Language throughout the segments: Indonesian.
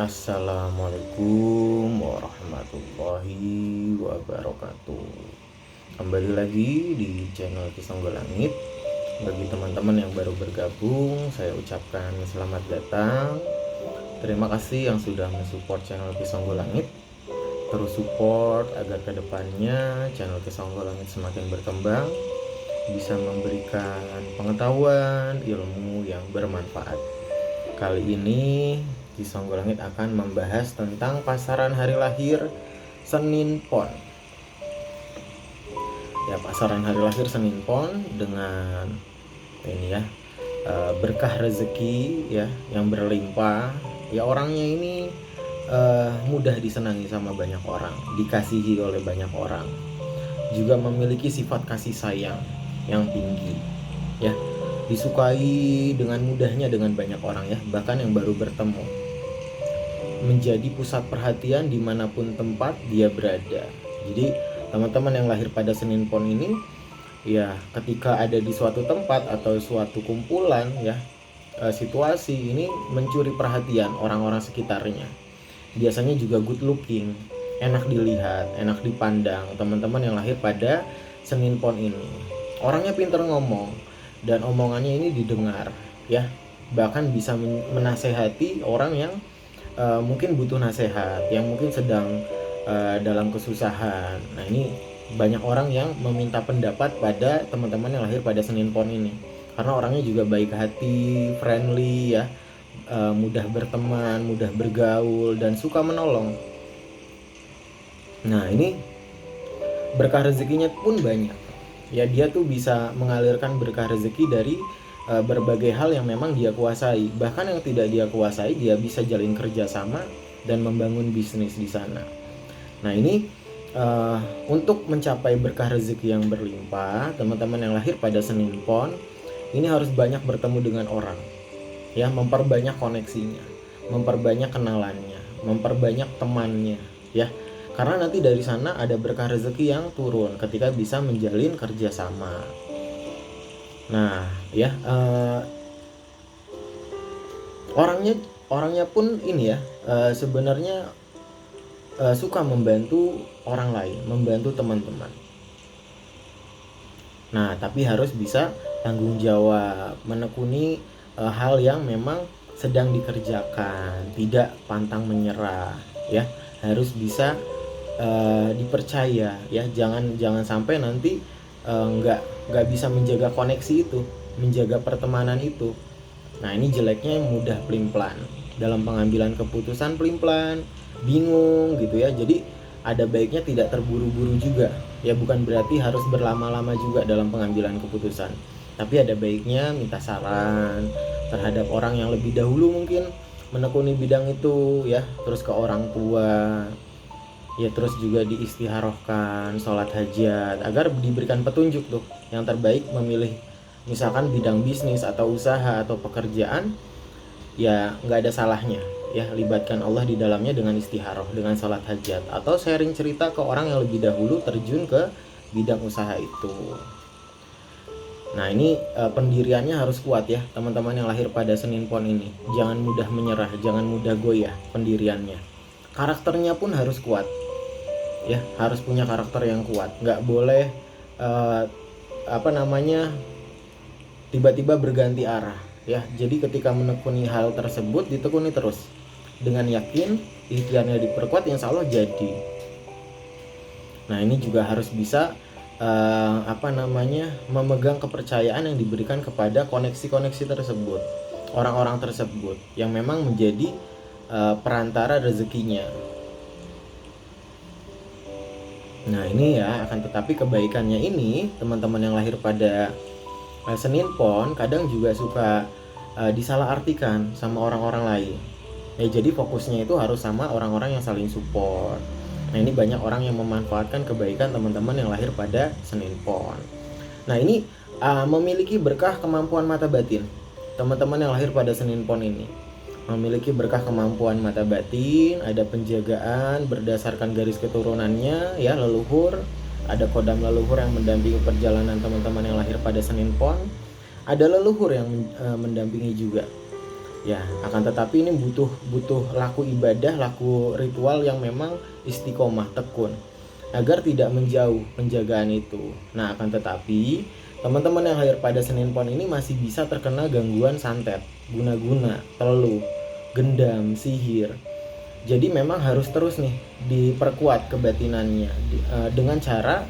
Assalamualaikum warahmatullahi wabarakatuh. Kembali lagi di channel Kisonggo Langit. Bagi teman-teman yang baru bergabung, saya ucapkan selamat datang. Terima kasih yang sudah mensupport channel Kisonggo Langit. Terus support agar kedepannya channel Kisonggo Langit semakin berkembang, bisa memberikan pengetahuan, ilmu yang bermanfaat. Kali ini Kisonggo Langit akan membahas tentang pasaran hari lahir Senin Pon. Ya, pasaran hari lahir Senin Pon dengan ini ya, berkah rezeki ya yang berlimpah. Ya, orangnya ini mudah disenangi sama banyak orang, dikasihi oleh banyak orang. Juga memiliki sifat kasih sayang yang tinggi. Ya, disukai dengan mudahnya dengan banyak orang ya, bahkan yang baru bertemu. Menjadi pusat perhatian dimanapun tempat dia berada. Jadi teman-teman yang lahir pada Senin Pon ini, ya ketika ada di suatu tempat atau suatu kumpulan ya, situasi ini mencuri perhatian orang-orang sekitarnya. Biasanya juga good looking, enak dilihat, enak dipandang teman-teman yang lahir pada Senin Pon ini. Orangnya pintar ngomong dan omongannya ini didengar ya, bahkan bisa menasehati orang yang mungkin butuh nasihat, yang mungkin sedang dalam kesusahan. Nah, ini banyak orang yang meminta pendapat pada teman-teman yang lahir pada Senin Pon ini, karena orangnya juga baik hati, friendly ya, mudah berteman, mudah bergaul, dan suka menolong. Nah, ini berkah rezekinya pun banyak ya, dia tuh bisa mengalirkan berkah rezeki dari berbagai hal yang memang dia kuasai. Bahkan yang tidak dia kuasai, dia bisa jalin kerjasama dan membangun bisnis di sana. Nah, ini untuk mencapai berkah rezeki yang berlimpah, teman-teman yang lahir pada Senin Pon ini harus banyak bertemu dengan orang ya, memperbanyak koneksinya, memperbanyak kenalannya, memperbanyak temannya ya, karena nanti dari sana ada berkah rezeki yang turun ketika bisa menjalin kerjasama. Nah ya, orangnya pun ini ya, sebenarnya suka membantu orang lain, membantu teman-teman. Nah, tapi harus bisa tanggung jawab, menekuni hal yang memang sedang dikerjakan, tidak pantang menyerah ya, harus bisa dipercaya ya, jangan sampai nanti nggak bisa menjaga koneksi itu, menjaga pertemanan itu. Nah, ini jeleknya mudah pelin-pelan dalam pengambilan keputusan, pelin-pelan, bingung gitu ya. Jadi ada baiknya tidak terburu-buru juga ya, bukan berarti harus berlama-lama juga dalam pengambilan keputusan, tapi ada baiknya minta saran terhadap orang yang lebih dahulu mungkin menekuni bidang itu ya, terus ke orang tua ya, terus juga diistiharohkan, sholat hajat agar diberikan petunjuk tuh yang terbaik memilih misalkan bidang bisnis atau usaha atau pekerjaan. Ya nggak ada salahnya ya, libatkan Allah di dalamnya dengan istiharoh, dengan sholat hajat, atau sharing cerita ke orang yang lebih dahulu terjun ke bidang usaha itu. Nah, ini pendiriannya harus kuat ya teman-teman yang lahir pada Senin Pon ini. Jangan mudah menyerah, jangan mudah goyah pendiriannya. Karakternya pun harus kuat ya, harus punya karakter yang kuat. Nggak boleh tiba-tiba berganti arah ya. Jadi ketika menekuni hal tersebut, ditekuni terus dengan yakin, ikhtiarnya diperkuat, insya Allah jadi. Nah, ini juga harus bisa memegang kepercayaan yang diberikan kepada koneksi-koneksi tersebut, orang-orang tersebut yang memang menjadi perantara rezekinya. Nah, ini ya, akan tetapi kebaikannya ini, teman-teman yang lahir pada Senin Pon kadang juga suka disalahartikan sama orang-orang lain ya. Jadi fokusnya itu harus sama orang-orang yang saling support. Nah, ini banyak orang yang memanfaatkan kebaikan teman-teman yang lahir pada Senin Pon. Nah, ini memiliki berkah kemampuan mata batin. Teman-teman yang lahir pada Senin Pon ini memiliki berkah kemampuan mata batin, ada penjagaan berdasarkan garis keturunannya ya, leluhur. Ada kodam leluhur yang mendampingi perjalanan teman-teman yang lahir pada Senin Pon. Ada leluhur yang mendampingi juga. Ya, akan tetapi ini butuh butuh laku ibadah, laku ritual yang memang istiqomah, tekun, agar tidak menjauh penjagaan itu. Nah, akan tetapi teman-teman yang lahir pada Senin Pon ini masih bisa terkena gangguan santet, guna-guna, teluh, gendam, sihir. Jadi memang harus terus nih diperkuat kebatinannya dengan cara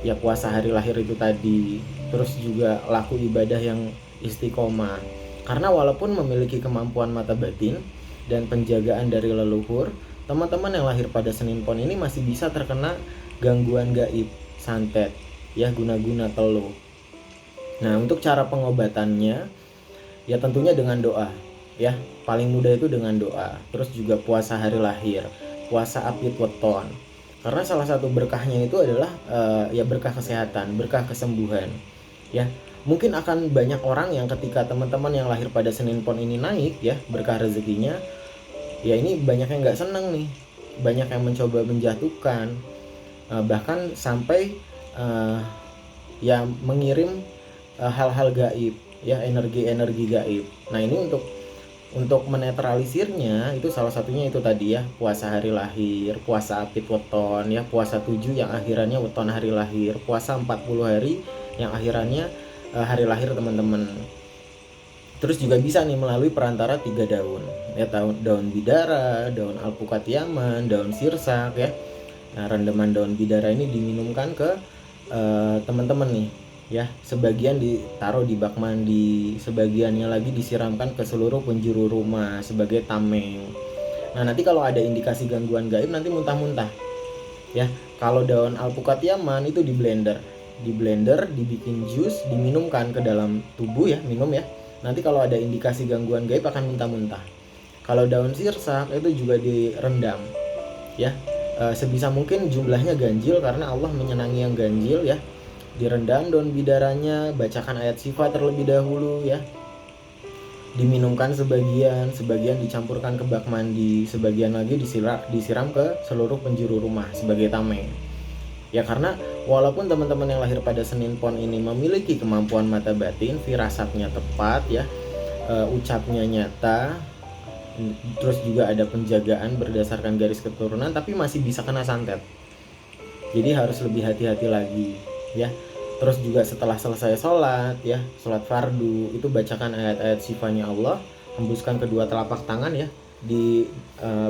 ya puasa hari lahir itu tadi, terus juga laku ibadah yang istiqomah. Karena walaupun memiliki kemampuan mata batin dan penjagaan dari leluhur, teman-teman yang lahir pada Senin Pon ini masih bisa terkena gangguan gaib, santet, ya guna-guna teluh. Nah, untuk cara pengobatannya ya tentunya dengan doa, ya. Paling mudah itu dengan doa. Terus juga puasa hari lahir, puasa apit weton. Karena salah satu berkahnya itu adalah ya berkah kesehatan, berkah kesembuhan, ya. Mungkin akan banyak orang yang ketika teman-teman yang lahir pada Senin Pon ini naik ya berkah rezekinya, ya ini banyak yang nggak seneng nih, banyak yang mencoba menjatuhkan, bahkan sampai uh, ya mengirim hal-hal gaib, ya energi-energi gaib. Nah ini untuk menetralisirnya itu salah satunya itu tadi ya puasa hari lahir, puasa apit weton ya, puasa 7 yang akhirannya weton hari lahir, puasa 40 hari yang akhirannya hari lahir teman-teman. Terus juga bisa nih melalui perantara 3 daun ya, daun bidara, daun alpukat Yaman, daun sirsak ya. Nah, rendaman daun bidara ini diminumkan ke teman-teman nih ya, sebagian ditaruh di bak mandi, sebagiannya lagi disiramkan ke seluruh penjuru rumah sebagai tameng. Nah, nanti kalau ada indikasi gangguan gaib nanti muntah-muntah ya. Kalau daun alpukat Yaman itu di blender, dibikin jus, diminumkan ke dalam tubuh ya, minum ya. Nanti kalau ada indikasi gangguan gaib akan muntah-muntah. Kalau daun sirsak itu juga direndam ya, sebisa mungkin jumlahnya ganjil karena Allah menyenangi yang ganjil ya. Direndam daun bidaranya, bacakan ayat syifa terlebih dahulu ya, diminumkan sebagian dicampurkan ke bak mandi, sebagian lagi disiram ke seluruh penjuru rumah sebagai tameng. Ya karena walaupun teman-teman yang lahir pada Senin Pon ini memiliki kemampuan mata batin, firasatnya tepat ya, ucapnya nyata, terus juga ada penjagaan berdasarkan garis keturunan, tapi masih bisa kena santet. Jadi harus lebih hati-hati lagi ya. Terus juga setelah selesai sholat ya, sholat fardu, itu bacakan ayat-ayat sifanya Allah, hembuskan kedua telapak tangan ya, di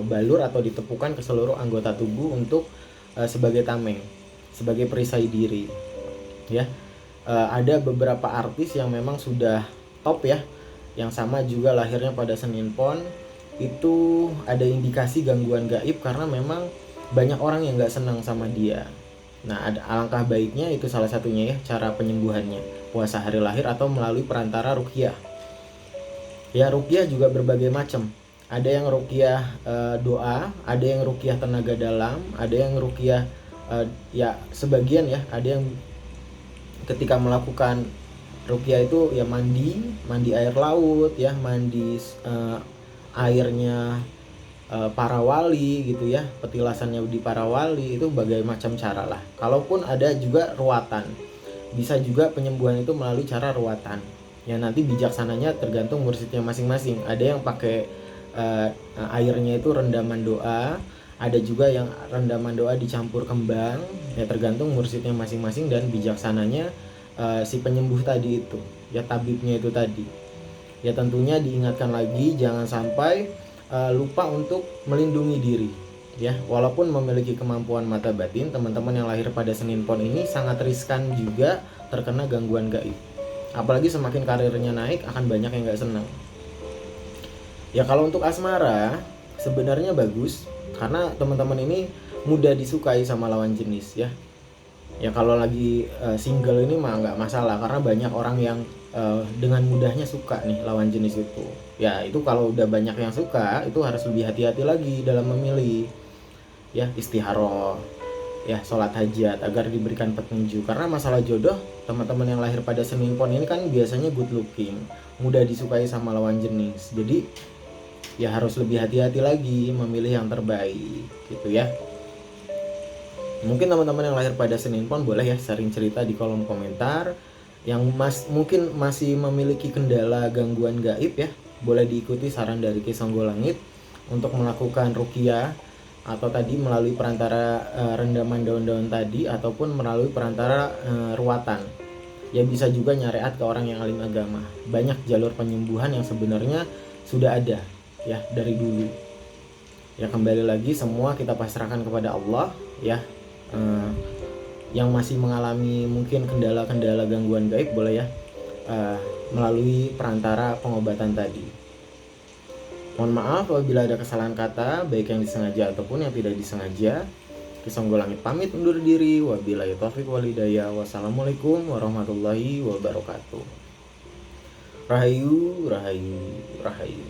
balur atau ditepukan ke seluruh anggota tubuh untuk sebagai tameng, sebagai perisai diri ya. Ada beberapa artis yang memang sudah top ya, yang sama juga lahirnya pada Senin Pon, itu ada indikasi gangguan gaib karena memang banyak orang yang gak senang sama dia. Nah, ada alangkah baiknya itu salah satunya ya cara penyembuhannya, puasa hari lahir atau melalui perantara ruqyah. Ya, ruqyah juga berbagai macam. Ada yang ruqyah doa, ada yang ruqyah tenaga dalam, ada yang ruqyah ya sebagian ya, ada yang ketika melakukan ruqyah itu ya mandi air laut ya, mandi airnya para wali gitu ya, petilasannya di para wali, itu berbagai macam cara lah. Kalaupun ada juga ruatan, bisa juga penyembuhan itu melalui cara ruatan ya, nanti bijaksananya tergantung mursyidnya masing-masing. Ada yang pakai airnya itu rendaman doa, ada juga yang rendaman doa dicampur kembang ya, tergantung mursyidnya masing-masing dan bijaksananya si penyembuh tadi itu ya, tabibnya itu tadi ya. Tentunya diingatkan lagi jangan sampai lupa untuk melindungi diri ya. Walaupun memiliki kemampuan mata batin, teman-teman yang lahir pada Senin Pon ini sangat riskan juga terkena gangguan gaib. Apalagi semakin karirnya naik akan banyak yang gak senang ya. Kalau untuk asmara sebenarnya bagus karena teman-teman ini mudah disukai sama lawan jenis ya. Ya kalau lagi single ini mah nggak masalah karena banyak orang yang dengan mudahnya suka nih lawan jenis itu. Ya itu kalau udah banyak yang suka itu harus lebih hati-hati lagi dalam memilih ya, istikharah ya, sholat hajat agar diberikan petunjuk. Karena masalah jodoh, teman-teman yang lahir pada Senin Pon ini kan biasanya good looking, mudah disukai sama lawan jenis. Jadi ya harus lebih hati-hati lagi memilih yang terbaik gitu ya. Mungkin teman-teman yang lahir pada Senin Pon boleh ya sharing cerita di kolom komentar. Yang mungkin masih memiliki kendala gangguan gaib ya, boleh diikuti saran dari Ki Songgolangit untuk melakukan ruqyah, atau tadi melalui perantara rendaman daun-daun tadi, ataupun melalui perantara ruatan. Ya bisa juga nyareat ke orang yang alim agama. Banyak jalur penyembuhan yang sebenarnya sudah ada ya dari dulu. Ya kembali lagi semua kita pasrahkan kepada Allah ya. Yang masih mengalami mungkin kendala-kendala gangguan gaib boleh ya melalui perantara pengobatan tadi. Mohon maaf apabila ada kesalahan kata, baik yang disengaja ataupun yang tidak disengaja. Ki Songgolangit pamit undur diri. Wabillahi taufiq wal hidayah. Wassalamualaikum warahmatullahi wabarakatuh. Rahayu, rahayu, rahayu.